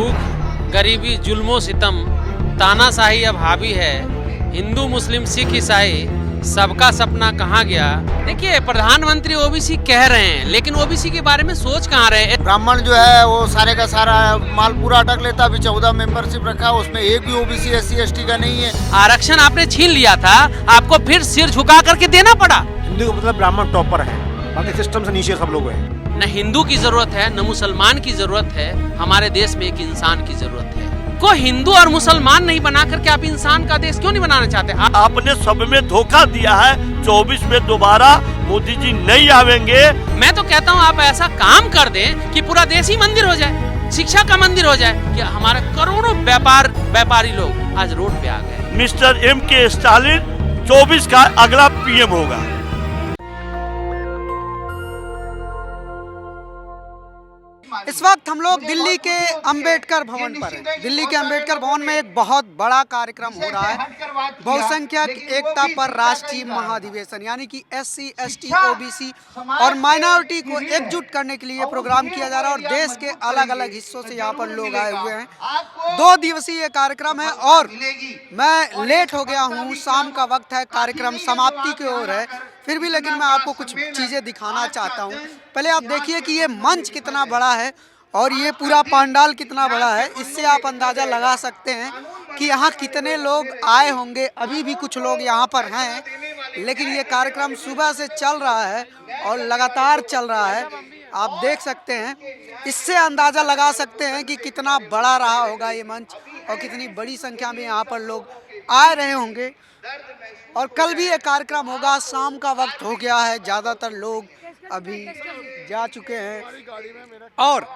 भूख, गरीबी, जुल्मो सितम, तानाशाही अब हावी है। हिंदू, मुस्लिम, सिख, ईसाई सबका सपना कहाँ गया। देखिए, प्रधानमंत्री ओबीसी कह रहे हैं, लेकिन ओबीसी के बारे में सोच कहाँ रहे हैं। ब्राह्मण जो है वो सारे का सारा माल पूरा अटक लेता। अभी 14 मेंबरशिप रखा है, उसमें एक भी ओबीसी SC ST का नहीं है। आरक्षण आपने छीन लिया था, आपको फिर सिर झुका करके देना पड़ा। हिंदू का मतलब ब्राह्मण टॉपर है, बाकी सिस्टम से नीचे सब लोग हैं। न हिंदू की जरूरत है, न मुसलमान की जरूरत है। हमारे देश में एक इंसान की जरूरत है। को हिंदू और मुसलमान नहीं बना करके आप इंसान का देश क्यों नहीं बनाना चाहते? आपने सब में धोखा दिया है। 24 में दोबारा मोदी जी नहीं आवेंगे। मैं तो कहता हूँ आप ऐसा काम कर दें कि पूरा देश ही मंदिर हो जाए, शिक्षा का मंदिर हो जाए। कि हमारे करोड़ों व्यापारी लोग आज रोड पे आ गए। मिस्टर MK स्टालिन 24 का अगला PM होगा। इस वक्त हम लोग दिल्ली के अंबेडकर भवन पर हैं। दिल्ली के अंबेडकर भवन में एक बहुत बड़ा कार्यक्रम हो रहा है, बहुसंख्यक एकता पर राष्ट्रीय महाधिवेशन, यानी कि SC ST OBC और माइनॉरिटी को एकजुट करने के लिए प्रोग्राम किया जा रहा है। और देश के अलग अलग हिस्सों से यहाँ पर लोग आए हुए हैं। 2 दिवसीय कार्यक्रम है और मैं लेट हो गया हूँ, शाम का वक्त है, कार्यक्रम समाप्ति की ओर है, फिर भी लेकिन मैं आपको कुछ चीज़ें दिखाना चाहता हूँ। पहले आप देखिए कि ये मंच कितना बड़ा है और ये पूरा पंडाल कितना बड़ा है। इससे आप अंदाज़ा लगा सकते हैं कि यहाँ कितने लोग आए होंगे। अभी भी कुछ लोग यहाँ पर हैं, लेकिन ये कार्यक्रम सुबह से चल रहा है और लगातार चल रहा है। आप देख सकते हैं, इससे अंदाज़ा लगा सकते हैं कि कितना बड़ा रहा होगा ये मंच और कितनी बड़ी संख्या में यहाँ पर लोग आ रहे होंगे। और कल भी ये कार्यक्रम होगा। शाम का वक्त हो गया है, ज़्यादातर लोग अभी जा चुके हैं। और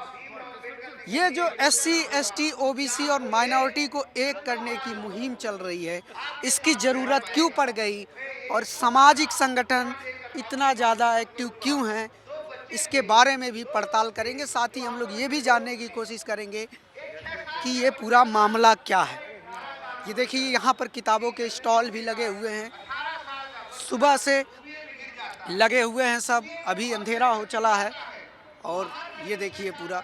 ये जो SC ST OBC और माइनॉरिटी को एक करने की मुहिम चल रही है, इसकी ज़रूरत क्यों पड़ गई और सामाजिक संगठन इतना ज़्यादा एक्टिव क्यों हैं, इसके बारे में भी पड़ताल करेंगे। साथ ही हम लोग ये भी जानने की कोशिश करेंगे कि ये पूरा मामला क्या है। ये देखिए, यहाँ पर किताबों के स्टॉल भी लगे हुए हैं, सुबह से लगे हुए हैं सब। अभी अंधेरा हो चला है और ये देखिए पूरा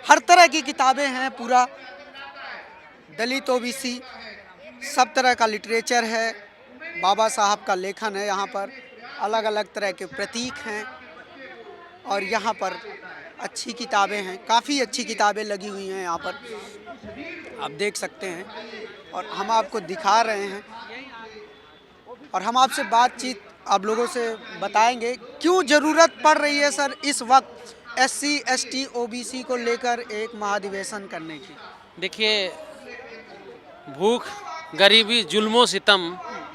हर तरह की किताबें हैं। पूरा दलित OBC सब तरह का लिटरेचर है, बाबा साहब का लेखन है। यहाँ पर अलग अलग तरह के प्रतीक हैं और यहाँ पर अच्छी किताबें हैं, काफ़ी अच्छी किताबें लगी हुई हैं यहाँ पर, आप देख सकते हैं। और हम आपको दिखा रहे हैं और हम आपसे बातचीत आप लोगों से बताएंगे क्यों ज़रूरत पड़ रही है सर इस वक्त SC ST OBC को लेकर एक महाधिवेशन करने की। देखिए, भूख, गरीबी, जुल्मो सितम,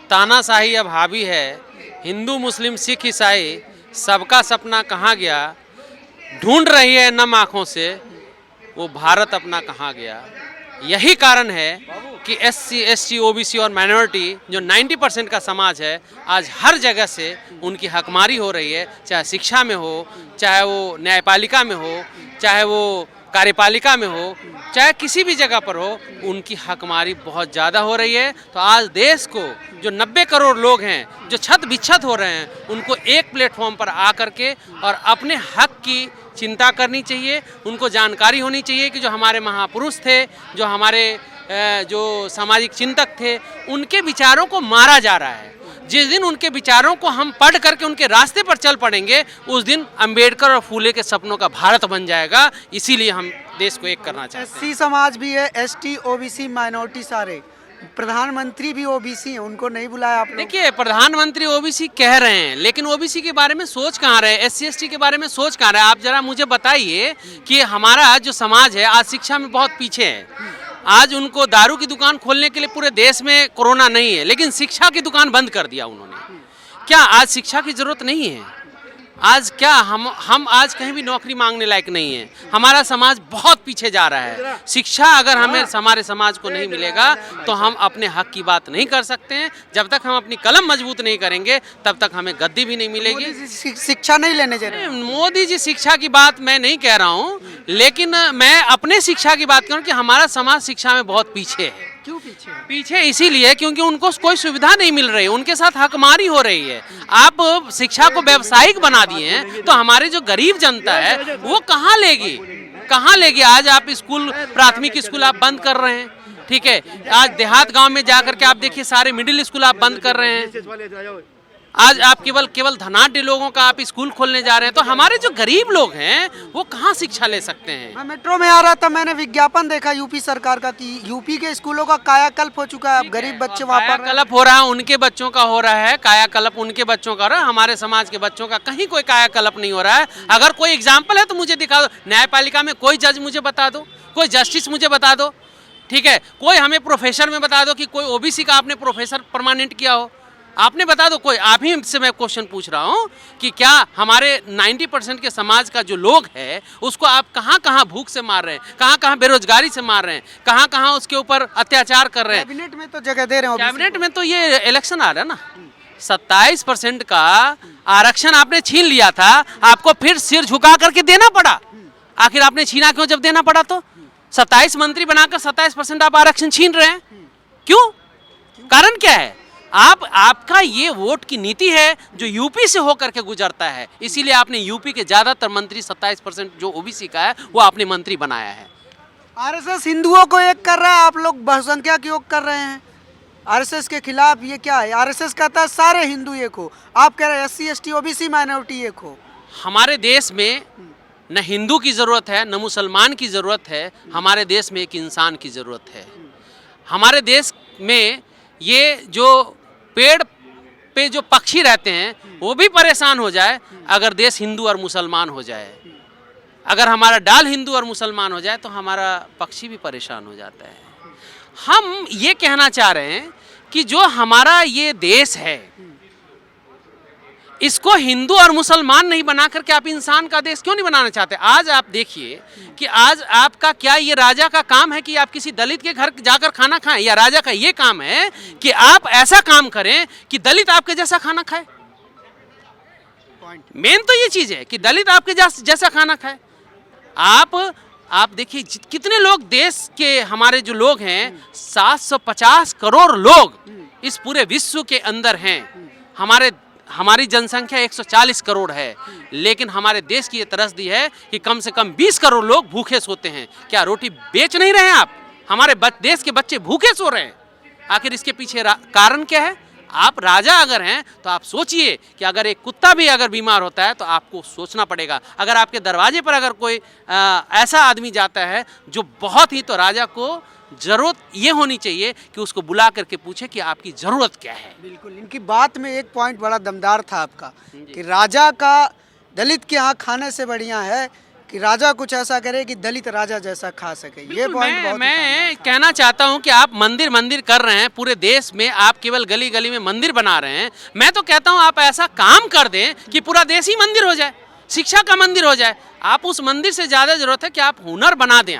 तानाशाही अब हावी है। हिंदू, मुस्लिम, सिख, ईसाई सबका सपना कहाँ गया। ढूंढ रही है नम आँखों से वो भारत अपना कहाँ गया। यही कारण है कि SC ST OBC और माइनॉरिटी जो 90% का समाज है, आज हर जगह से उनकी हकमारी हो रही है। चाहे शिक्षा में हो, चाहे वो न्यायपालिका में हो, चाहे वो कार्यपालिका में हो, चाहे किसी भी जगह पर हो, उनकी हकमारी बहुत ज़्यादा हो रही है। तो आज देश को जो 90 करोड़ लोग हैं, जो छत बिछत हो रहे हैं, उनको एक प्लेटफॉर्म पर आकर के और अपने हक की चिंता करनी चाहिए। उनको जानकारी होनी चाहिए कि जो हमारे महापुरुष थे, जो हमारे जो सामाजिक चिंतक थे, उनके विचारों को मारा जा रहा है। जिस दिन उनके विचारों को हम पढ़ करके उनके रास्ते पर चल पड़ेंगे, उस दिन अंबेडकर और फूले के सपनों का भारत बन जाएगा। इसीलिए हम देश को एक करना चाहते हैं। SC समाज भी है, ST OBC माइनॉरिटी सारे, प्रधानमंत्री भी OBC हैं, उनको नहीं बुलाया आप लोग? देखिए, प्रधानमंत्री OBC कह रहे हैं, लेकिन OBC के बारे में सोच कहाँ रहे, SC ST के बारे में सोच कहाँ रहे। आप जरा मुझे बताइए कि हमारा जो समाज है आज शिक्षा में बहुत पीछे है। आज उनको दारू की दुकान खोलने के लिए पूरे देश में कोरोना नहीं है, लेकिन शिक्षा की दुकान बंद कर दिया उन्होंने। क्या आज शिक्षा की जरूरत नहीं है? आज क्या हम आज कहीं भी नौकरी मांगने लायक नहीं है। हमारा समाज बहुत पीछे जा रहा है। शिक्षा अगर हमें हमारे समाज को नहीं मिलेगा तो हम अपने हक की बात नहीं कर सकते हैं। जब तक हम अपनी कलम मजबूत नहीं करेंगे तब तक हमें गद्दी भी नहीं मिलेगी। शिक्षा नहीं लेने चाहिए। मोदी जी शिक्षा की बात मैं नहीं कह रहा हूँ, लेकिन मैं अपने शिक्षा की बात करूँ कि हमारा समाज शिक्षा में बहुत पीछे है। क्यों पीछे है? पीछे इसीलिए क्योंकि उनको कोई सुविधा नहीं मिल रही, उनके साथ हकमारी हो रही है। आप शिक्षा को व्यावसायिक बना दिए हैं तो हमारे जो गरीब जनता है वो कहाँ लेगी, कहाँ लेगी? आज आप स्कूल, प्राथमिक स्कूल आप बंद कर रहे हैं, ठीक है। आज देहात गांव में जाकर के आप देखिए सारे मिडिल स्कूल आप बंद कर रहे हैं। आज आप केवल धनाढ्य लोगों का आप स्कूल खोलने जा रहे हैं, तो हमारे जो गरीब लोग हैं वो कहाँ शिक्षा ले सकते हैं? मैं मेट्रो में आ रहा था, मैंने विज्ञापन देखा यूपी सरकार का कि यूपी के स्कूलों का कायाकल्प हो चुका है। अब गरीब बच्चे वहाँ पर कायाकल्प हो रहा है, उनके बच्चों का हो रहा है कायाकल्प, उनके बच्चों का हो रहा है, हमारे समाज के बच्चों का कहीं कोई कायाकल्प नहीं हो रहा है। अगर कोई एग्जाम्पल है तो मुझे दिखा दो, न्यायपालिका में कोई जज मुझे बता दो, कोई जस्टिस मुझे बता दो, ठीक है। कोई हमें प्रोफेसर में बता दो कि कोई ओबीसी का आपने प्रोफेसर परमानेंट किया हो, आपने बता दो कोई। आप ही से मैं क्वेश्चन पूछ रहा हूँ कि क्या हमारे 90% के समाज का जो लोग है उसको आप कहाँ कहाँ भूख से मार रहे हैं, कहाँ कहाँ बेरोजगारी से मार रहे हैं, कहाँ कहाँ उसके ऊपर अत्याचार कर रहे हैं? कैबिनेट में तो जगह दे रहे हैं, कैबिनेट में तो ये इलेक्शन आ रहा है ना, 27% का आरक्षण आपने छीन लिया था, आपको फिर सिर झुका करके देना पड़ा। आखिर आपने छीना क्यों जब देना पड़ा? तो 27 मंत्री बनाकर 27% आप आरक्षण छीन रहे हैं, क्यों? कारण क्या है? आपका ये वोट की नीति है जो यूपी से होकर के गुजरता है, इसीलिए आपने यूपी के ज्यादातर मंत्री 27% जो ओबीसी का है वो आपने मंत्री बनाया है। आरएसएस हिंदुओं को एक कर रहा है, आप लोग बहुसंख्यक योग कर रहे हैं आरएसएस के खिलाफ। ये क्या है? आरएसएस कहता है सारे हिंदू एक हो, आप कह रहे हैं SC ST OBC माइनॉरिटी एक हो। हमारे देश में न हिंदू की ज़रूरत है न मुसलमान की ज़रूरत है, हमारे देश में एक इंसान की ज़रूरत है। हमारे देश में ये जो पेड़ पे जो पक्षी रहते हैं वो भी परेशान हो जाए अगर देश हिंदू और मुसलमान हो जाए। अगर हमारा डाल हिंदू और मुसलमान हो जाए तो हमारा पक्षी भी परेशान हो जाता है। हम ये कहना चाह रहे हैं कि जो हमारा ये देश है इसको हिंदू और मुसलमान नहीं बना करके आप इंसान का देश क्यों नहीं बनाना चाहते? आज आप देखिए कि आज आपका क्या ये राजा का काम है कि आप किसी दलित के घर जाकर खाना खाएं, या राजा का ये काम है कि आप ऐसा काम करें कि दलित आपके जैसा खाना खाए? मेन तो ये चीज है कि दलित आपके जैसा खाना खाए। आप देखिए कितने लोग देश के हमारे जो लोग हैं 750 करोड़ लोग इस पूरे विश्व के अंदर हैं। हमारी जनसंख्या 140 करोड़ है, लेकिन हमारे देश की ये तरसदी है कि कम से कम 20 करोड़ लोग भूखे सोते हैं। क्या रोटी बेच नहीं रहे हैं आप? हमारे देश के बच्चे भूखे सो रहे हैं। आखिर इसके पीछे कारण क्या है? आप राजा अगर हैं तो आप सोचिए कि अगर एक कुत्ता भी अगर बीमार होता है तो आपको सोचना पड़ेगा। अगर आपके दरवाजे पर अगर कोई ऐसा आदमी जाता है जो बहुत ही, तो राजा को जरूरत ये होनी चाहिए कि उसको बुला करके पूछे कि आपकी जरूरत क्या है। बिल्कुल, इनकी बात में एक पॉइंट बड़ा दमदार था आपका कि राजा का दलित के यहाँ खाने से बढ़िया है कि राजा कुछ ऐसा करे कि दलित राजा जैसा खा सके। ये पॉइंट मैं कहना चाहता हूँ कि आप मंदिर कर रहे हैं पूरे देश में, आप केवल गली गली में मंदिर बना रहे हैं। मैं तो कहता हूँ आप ऐसा काम कर दें कि पूरा देश ही मंदिर हो जाए, शिक्षा का मंदिर हो जाए। आप उस मंदिर से ज़्यादा जरूरत है कि आप हुनर बना दें।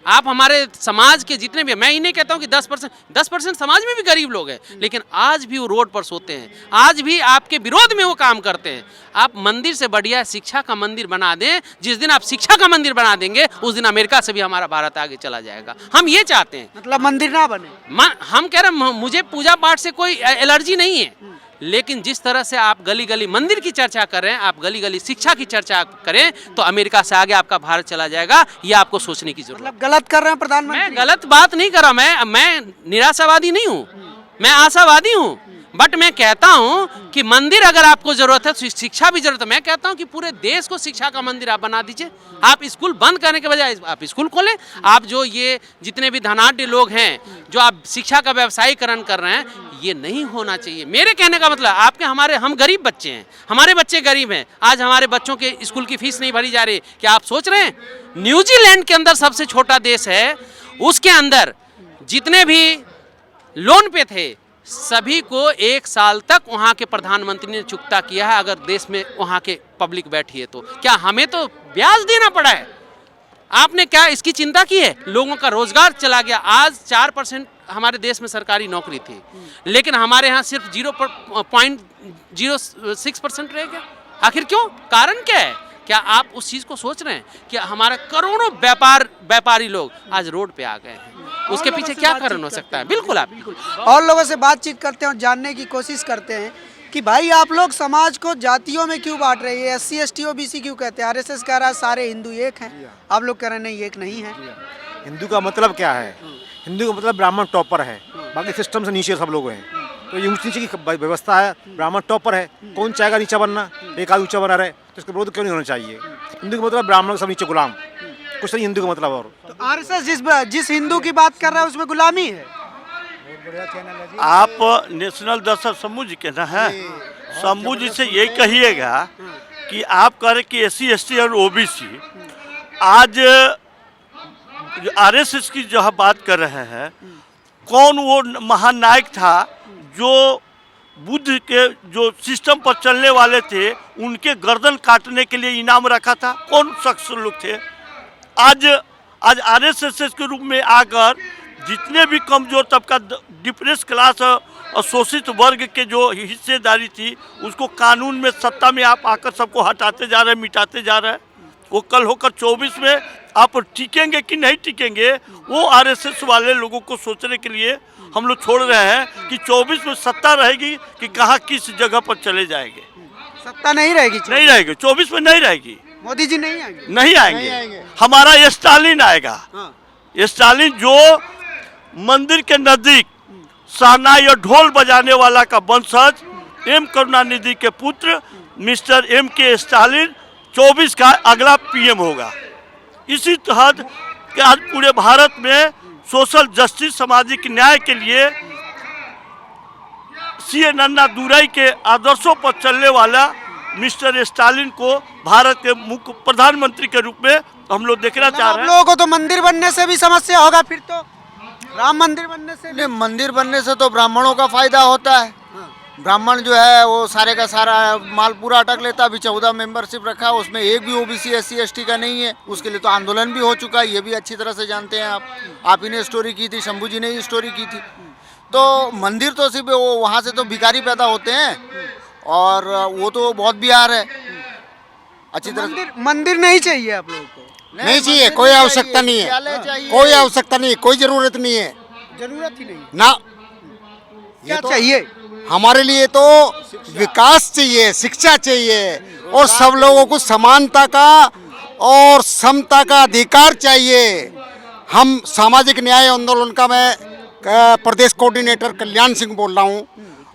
आप हमारे समाज के जितने भी, मैं ही नहीं कहता हूँ कि 10% समाज में भी गरीब लोग हैं, लेकिन आज भी वो रोड पर सोते हैं, आज भी आपके विरोध में वो काम करते हैं। आप मंदिर से बढ़िया शिक्षा का मंदिर बना दें। जिस दिन आप शिक्षा का मंदिर बना देंगे उस दिन अमेरिका से भी हमारा भारत आगे चला जाएगा। हम ये चाहते हैं। मतलब मंदिर ना बने। हम कह रहे हैं मुझे पूजा पाठ से कोई एलर्जी नहीं है, लेकिन जिस तरह से आप गली गली मंदिर की चर्चा कर रहे हैं, आप गली गली शिक्षा की चर्चा करें तो अमेरिका से आगे आपका भारत चला जाएगा। ये आपको सोचने की जरूरत है। मतलब गलत कर रहे हैं प्रधानमंत्री। मैं गलत बात नहीं कर रहा, मैं निराशावादी नहीं हूँ, मैं आशावादी हूँ। बट मैं कहता हूँ कि मंदिर अगर आपको जरूरत है तो शिक्षा भी जरूरत है। मैं कहता हूँ कि पूरे देश को शिक्षा का मंदिर आप बना दीजिए। आप स्कूल बंद करने के बजाय आप स्कूल खोलें। आप जो ये जितने भी धनाढ्य लोग हैं जो आप शिक्षा का व्यवसायीकरण कर रहे हैं, ये नहीं होना चाहिए। मेरे कहने का मतलब हम गरीब बच्चे हैं, हमारे बच्चे गरीब हैं। आज हमारे बच्चों के स्कूल की फीस नहीं भरी जा रही। क्या आप सोच रहे हैं न्यूजीलैंड के अंदर सबसे छोटा देश है, उसके अंदर जितने भी लोन पे थे सभी को 1 साल तक वहाँ के प्रधानमंत्री ने चुकता किया है। अगर देश में वहाँ के पब्लिक बैठी है तो क्या हमें तो ब्याज देना पड़ा है? आपने क्या इसकी चिंता की है? लोगों का रोजगार चला गया। आज 4% हमारे देश में सरकारी नौकरी थी, लेकिन हमारे यहाँ सिर्फ 0.06% रह गया। आखिर क्यों? कारण क्या है? क्या आप उस चीज़ को सोच रहे हैं कि हमारा करोड़ों व्यापारी लोग आज रोड पे आ गए हैं? उसके और लोगों पीछे से क्या बातचीत कारण हो करते सकता है? हैं। बिल्कुल आप बिल्कुल और लोगों से बातचीत करते हैं और जानने की कोशिश करते हैं कि भाई आप लोग समाज को जातियों में क्यों बांट रहे हैं? SC ST OBC क्यों कहते हैं? RSS कह रहा है सारे हिंदू एक हैं, आप लोग कह रहे हैं नहीं एक नहीं है। हिंदू का मतलब क्या है? हिंदू का मतलब ब्राह्मण टॉपर है, बाकी सिस्टम से नीचे सब लोग हैं। तो ये ऊंच नीचे की व्यवस्था है, ब्राह्मण टॉपर है, कौन चाहेगा नीचा बनना? एक आदमी ऊंचा बना रहे तो इसका विरोध क्यों नहीं होना चाहिए? हिंदू का मतलब ब्राह्मण सब नीचे गुलाम, कुछ नहीं हिंदू का मतलब। और तो RSS जिस हिंदू की बात कर रहा है उसमें गुलामी है। आप नेशनल दर्शक शंभू जी के ना हैं, शंभू जी से यही कहिएगा कि आप कह रहे कि SC ST और OBC आज RSS की जो आप बात कर रहे हैं, कौन वो महानायक था जो बुद्ध के जो सिस्टम पर चलने वाले थे उनके गर्दन काटने के लिए इनाम रखा था? कौन शख्स लोग थे? आज RSS के रूप में आकर जितने भी कमजोर तबका, डिप्रेस क्लास और शोषित वर्ग के जो हिस्सेदारी थी उसको कानून में, सत्ता में आप आकर सबको हटाते जा रहे हैं, मिटाते जा रहे हैं। वो कल होकर 24 में आप टिकेंगे कि नहीं टिकेंगे, वो RSS वाले लोगों को सोचने के लिए हम लोग छोड़ रहे हैं कि 24 में सत्ता रहेगी कि कहाँ किस जगह पर चले जाएंगे। सत्ता नहीं रहेगी, नहीं रहेगी, 24 में नहीं रहेगी, मोदी जी नहीं आएंगे, नहीं आएंगे। हमारा स्टालिन आएगा। स्टालिन जो मंदिर के नजदीक शहनाई और ढोल बजाने वाला का वंशज M करुणानिधि के पुत्र मिस्टर MK स्टालिन 24 का अगला PM होगा। इसी तहत कि आज पूरे भारत में सोशल जस्टिस, सामाजिक न्याय के लिए CA नन्ना दुराई के आदर्शों पर चलने वाला मिस्टर स्टालिन को भारत के मुख्य प्रधानमंत्री के रूप में हम लोग देखना चाह आप रहे हैं। लोगों को तो मंदिर बनने से भी समस्या होगा, फिर तो राम मंदिर बनने से नहीं, मंदिर बनने से तो ब्राह्मणों का फायदा होता है। ब्राह्मण जो है वो सारे का सारा माल पूरा अटक लेता। अभी 14 मेंबरशिप रखा, उसमें एक भी OBC SC ST का नहीं है। उसके लिए तो आंदोलन भी हो चुका है, ये भी अच्छी तरह से जानते हैं आप ही ने स्टोरी की थी, शंभू जी ने ही स्टोरी की थी। तो मंदिर तो सिर्फ वो वहाँ से तो भिखारी पैदा होते हैं और वो तो बहुत बिहार है अच्छी तरह। मंदिर नहीं चाहिए आप लोगों को? नहीं चाहिए, कोई आवश्यकता नहीं है, कोई आवश्यकता नहीं, कोई जरूरत नहीं है, जरूरत ही नहीं ना। क्या चाहिए? हमारे लिए तो विकास चाहिए, शिक्षा चाहिए और सब लोगों को समानता का और समता का अधिकार चाहिए। हम सामाजिक न्याय आंदोलन का मैं प्रदेश कोऑर्डिनेटर कल्याण सिंह बोल रहा हूँ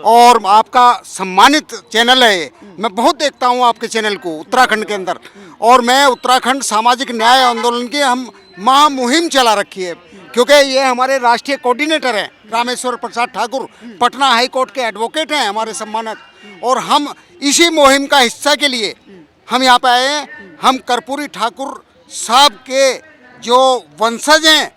और आपका सम्मानित चैनल है, मैं बहुत देखता हूँ आपके चैनल को उत्तराखंड के अंदर। और मैं उत्तराखंड सामाजिक न्याय आंदोलन की हम महामुहिम चला रखी है, क्योंकि ये हमारे राष्ट्रीय कोऑर्डिनेटर हैं रामेश्वर प्रसाद ठाकुर, पटना हाई कोर्ट के एडवोकेट हैं हमारे सम्मानित। और हम इसी मुहिम का हिस्सा के लिए हम यहाँ पे आए हैं। हम कर्पूरी ठाकुर साहब के जो वंशज हैं,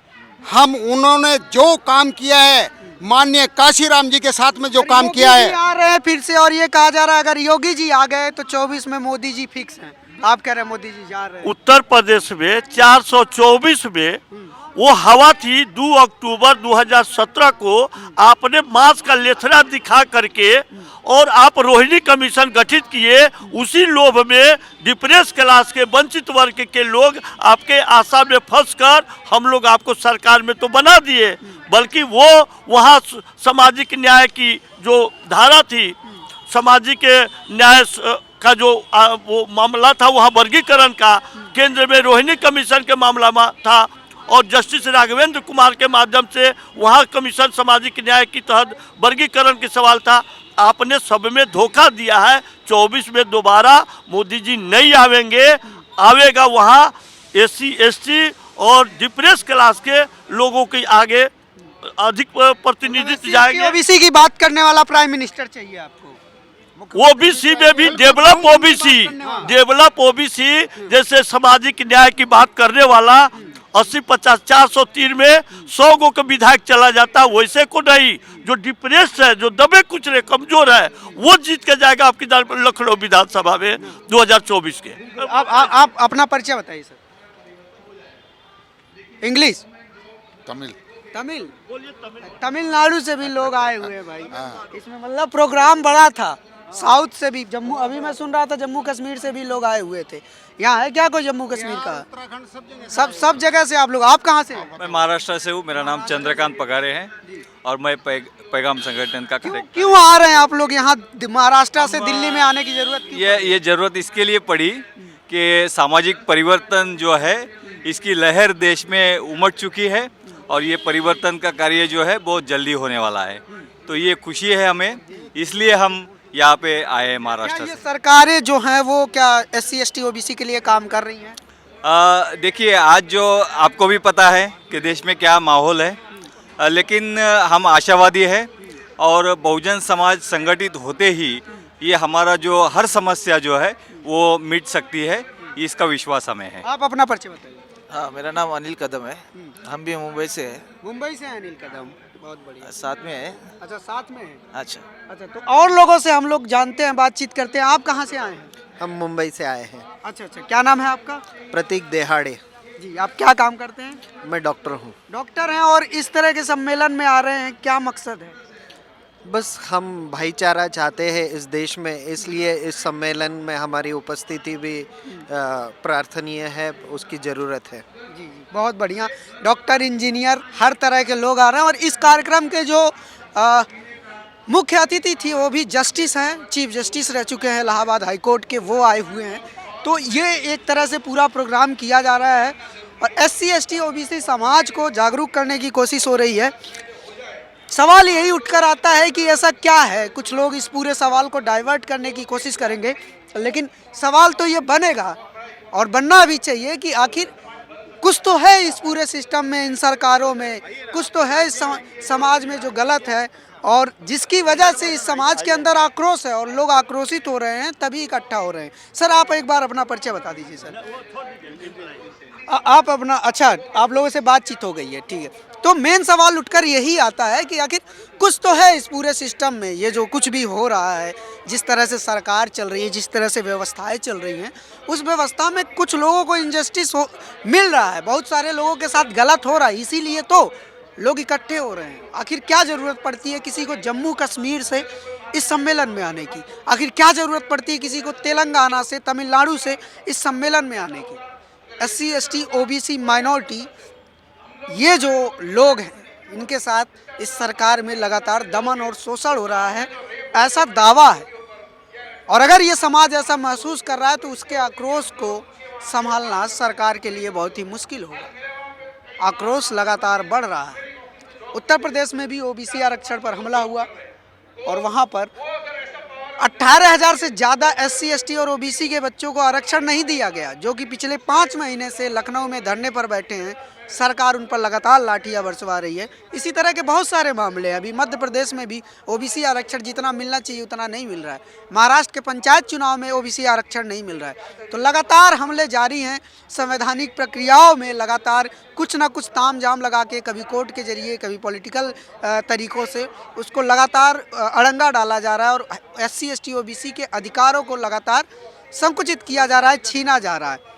हम उन्होंने जो काम किया है, माननीय काशीराम जी के साथ में जो काम किया है। आ रहे हैं फिर से और ये कहा जा रहा है अगर योगी जी आ गए तो 24 में मोदी जी फिक्स हैं। आप कह रहे हैं मोदी जी जा रहे हैं। उत्तर प्रदेश में 424 में वो हवा थी। 2 अक्टूबर 2017 को आपने मांस का लेथड़ा दिखा करके और आप रोहिणी कमीशन गठित किए। उसी लोभ में डिप्रेस क्लास के, वंचित वर्ग के लोग आपके आशा में फंसकर हम लोग आपको सरकार में तो बना दिए, बल्कि वो वहाँ सामाजिक न्याय की जो धारा थी, सामाजिक न्याय का जो वो मामला था, वहाँ वर्गीकरण का केंद्र में रोहिणी कमीशन के मामला था और जस्टिस राघवेंद्र कुमार के माध्यम से वहाँ कमीशन सामाजिक न्याय की तहत वर्गीकरण के सवाल था। आपने सब में धोखा दिया है। 24 में दोबारा मोदी जी नहीं आवेंगे, आवेगा वहाँ SC ST और डिप्रेस क्लास के लोगों के आगे अधिक प्रतिनिधित्व जाएंगे। OBC की बात करने वाला प्राइम मिनिस्टर चाहिए आपको। OBC में भी डेवलप OBC जैसे सामाजिक न्याय की बात करने वाला 80, 50, 403 में 100 गो का विधायक चला जाता, वैसे को नहीं। जो डिप्रेस्ड है, जो दबे कुचले कमजोर है, वो जीत के जाएगा आपकी लखनऊ विधानसभा में 2024 के। आप अपना परिचय बताइए सर। इंग्लिश, तमिल, तमिलनाडु से भी लोग आए हुए हैं भाई। इसमें मतलब प्रोग्राम बड़ा था साउथ से भी, जम्मू, अभी मैं सुन रहा था जम्मू कश्मीर से भी लोग आए हुए थे। यहाँ है क्या कोई जम्मू कश्मीर का? सब जगह से आप लोग। आप कहाँ से हैं? मैं महाराष्ट्र से हूँ। मेरा नाम चंद्रकांत पगारे है और मैं पैगाम संगठन का क्यों आ रहे हैं आप लोग यहाँ महाराष्ट्र से दिल्ली में आने की जरूरत क्यों? ये जरूरत इसके लिए पड़ी कि सामाजिक परिवर्तन जो है इसकी लहर देश में उमड़ चुकी है और ये परिवर्तन का कार्य जो है बहुत जल्दी होने वाला है। तो ये खुशी है हमें, इसलिए हम यहाँ पे आए हैं महाराष्ट्र ये से। सरकारें जो हैं वो क्या SC ST OBC के लिए काम कर रही हैं? देखिए, आज जो आपको भी पता है कि देश में क्या माहौल है, लेकिन हम आशावादी है और बहुजन समाज संगठित होते ही ये हमारा जो हर समस्या जो है वो मिट सकती है, इसका विश्वास हमें है। आप अपना परिचय बताइए। हाँ, मेरा नाम अनिल कदम है। हम भी मुंबई से हैं। मुंबई से हैं अनिल कदम, बहुत बढ़िया। साथ में है। अच्छा, साथ में है। अच्छा, तो और लोगों से हम लोग जानते हैं, बातचीत करते हैं। आप कहाँ से आए हैं? हम मुंबई से आए हैं। अच्छा, क्या नाम है आपका? प्रतीक देहाड़े। जी, आप क्या काम करते हैं? मैं डॉक्टर हूँ। डॉक्टर हैं और इस तरह के सम्मेलन में आ रहे हैं, क्या मकसद है? बस हम भाईचारा चाहते हैं इस देश में, इसलिए इस सम्मेलन में हमारी उपस्थिति भी प्रार्थनीय है, उसकी ज़रूरत है। जी, बहुत बढ़िया। डॉक्टर, इंजीनियर, हर तरह के लोग आ रहे हैं और इस कार्यक्रम के जो मुख्य अतिथि थी वो भी जस्टिस हैं, चीफ जस्टिस रह चुके हैं इलाहाबाद हाई कोर्ट के, वो आए हुए हैं। तो ये एक तरह से पूरा प्रोग्राम किया जा रहा है और SC ST OBC समाज को जागरूक करने की कोशिश हो रही है। सवाल यही उठकर आता है कि ऐसा क्या है, कुछ लोग इस पूरे सवाल को डाइवर्ट करने की कोशिश करेंगे, लेकिन सवाल तो ये बनेगा और बनना भी चाहिए कि आखिर कुछ तो है इस पूरे सिस्टम में, इन सरकारों में, कुछ तो है इस समाज में जो गलत है और जिसकी वजह से इस समाज के अंदर आक्रोश है और लोग आक्रोशित हो रहे हैं, तभी इकट्ठा हो रहे हैं। सर, आप एक बार अपना परिचय बता दीजिए। सर, आप अपना, अच्छा, आप लोगों से बातचीत हो गई है, ठीक है। तो मेन सवाल उठकर यही आता है कि आखिर कुछ तो है इस पूरे सिस्टम में, ये जो कुछ भी हो रहा है, जिस तरह से सरकार चल रही है, जिस तरह से व्यवस्थाएं चल रही हैं, उस व्यवस्था में कुछ लोगों को इनजस्टिस मिल रहा है, बहुत सारे लोगों के साथ गलत हो रहा है, इसीलिए तो लोग इकट्ठे हो रहे हैं। आखिर क्या ज़रूरत पड़ती है किसी को जम्मू कश्मीर से इस सम्मेलन में आने की? आखिर क्या ज़रूरत पड़ती है किसी को तेलंगाना से, तमिलनाडु से इस सम्मेलन में आने की? SC ST OBC माइनॉरिटी, ये जो लोग हैं, इनके साथ इस सरकार में लगातार दमन और शोषण हो रहा है, ऐसा दावा है। और अगर ये समाज ऐसा महसूस कर रहा है तो उसके आक्रोश को संभालना सरकार के लिए बहुत ही मुश्किल होगा। आक्रोश लगातार बढ़ रहा है। उत्तर प्रदेश में भी OBC आरक्षण पर हमला हुआ और वहाँ पर 18,000 से ज़्यादा SC ST और OBC के बच्चों को आरक्षण नहीं दिया गया, जो कि पिछले 5 महीने से लखनऊ में धरने पर बैठे हैं। सरकार उन पर लगातार लाठियां बरसवा रही है। इसी तरह के बहुत सारे मामले हैं। अभी मध्य प्रदेश में भी OBC आरक्षण जितना मिलना चाहिए उतना नहीं मिल रहा है। महाराष्ट्र के पंचायत चुनाव में OBC आरक्षण नहीं मिल रहा है। तो लगातार हमले जारी हैं। संवैधानिक प्रक्रियाओं में लगातार कुछ ना कुछ तामझाम लगा के, कभी कोर्ट के जरिए, कभी पॉलिटिकल तरीक़ों से उसको लगातार अड़ंगा डाला जा रहा है और SC ST OBC के अधिकारों को लगातार संकुचित किया जा रहा है, छीना जा रहा है।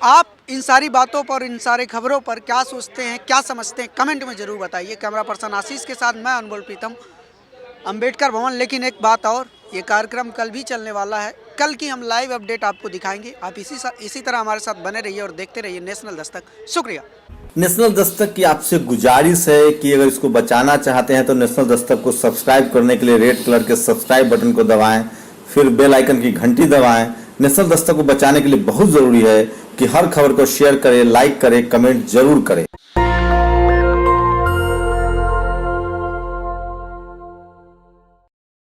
आप इन सारी बातों पर, इन सारी खबरों पर क्या सोचते हैं, क्या समझते हैं, कमेंट में ज़रूर बताइए। कैमरा पर्सन आशीष के साथ मैं अनमोल प्रीतम, अंबेडकर भवन। लेकिन एक बात और, ये कार्यक्रम कल भी चलने वाला है। कल की हम लाइव अपडेट आपको दिखाएंगे। आप इसी तरह हमारे साथ बने रहिए और देखते रहिए नेशनल दस्तक। शुक्रिया। नेशनल दस्तक की आपसे गुजारिश है कि अगर इसको बचाना चाहते हैं तो नेशनल दस्तक को सब्सक्राइब करने के लिए रेड कलर के सब्सक्राइब बटन को दबाएं, फिर बेल आइकन की घंटी दबाएं। नेशनल दस्तक को बचाने के लिए बहुत ज़रूरी है कि हर खबर को शेयर करें, लाइक करें, कमेंट जरूर करें।